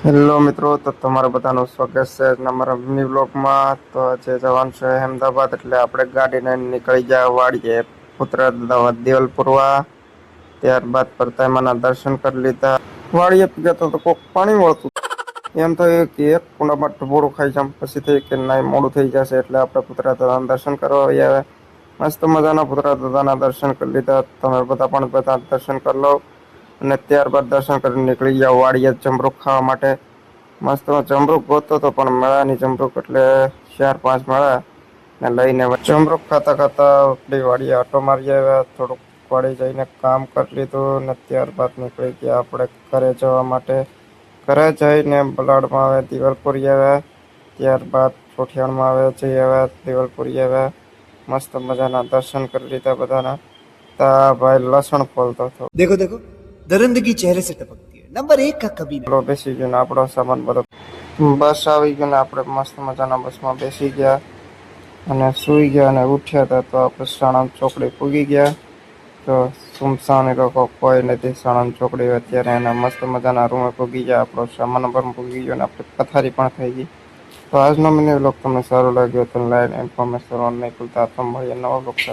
Hello મિત્રો, તો તમારા બધાનું સ્વાગત છે અમારા મિની બ્લોગમાં. તો આજે જવાનું છે અહેમદાબાદ, એટલે આપણે ગાડીને નીકળી ગયા વાડીએ પુત્ર દેવલ પૂરવા. ત્યારબાદ પરતામાના દર્શન કરી લીધા. વાડીએ ગયા તો કોક પાણી વળતું એમ તો એક કુંડામાં ટબોરું ખાઈ જમ, પછી થઈ કે ના મોડું થઈ જશે એટલે આપણે પુતળા દાદાના દર્શન કરવા આવ્યા. મસ્ત મજાના પુતળા દાદાના દર્શન કરી લીધા. તમે બધા પણ બધા દર્શન કરી લો. અને ત્યારબાદ દર્શન કરીને નીકળી ગયા વાડીએ જમરૂખ ખાવા માટે. મસ્ત જમરૂક ગોતતો હતો પણ મળ્યા ની જમરૂક, એટલે 4-5 મળ્યા ને લઈને જમરૂક ખાતા ખાતા આપણી વાડીએ આટો મારી આવ્યા. થોડુંક વાડી જઈને કામ કરી લીધું ને ત્યારબાદ નીકળી ગયા આપણે ઘરે જવા માટે. ઘરે જઈને બલાડમાં આવે દિવાલપુરી આવ્યા. ત્યારબાદ ચોઠિયાણમાં આવે જઈ આવ્યા, દિવાલપુરી આવ્યા. મસ્ત મજાના દર્શન કરી લીધા બધાના. તા ભાઈ લસણ ફોલતો હતો. देखो देखो दरिंदगी चेहरे से टपकती है। नंबर एक का कभी नहीं। બેસી ગયો ને આપણો સામાન બધો બસ આવી ગયો ને આપણે મસ્ત મજાના બસમાં બેસી ગયા અને સૂઈ ગયા અને ઉઠ્યા હતા તો આપણે સાણંદ ચોકડી પૂગી ગયા. તો સુમસાન એ લોકો કોઈ નથી સાણંદ ચોકડી. અત્યારે એના મસ્ત મજાના રૂમે પૂગી ગયા, આપણો સામાન પણ પૂગી ગયો અને આપણે પથારી પણ થઈ ગઈ. તો આજનો મિની વ્લોગ તમને સારો લાગ્યો તો લાઈક ઇન્ફોર્મેશન નહીં ભૂલતા. તો મળીએ નવા વ્લોગ સાથે.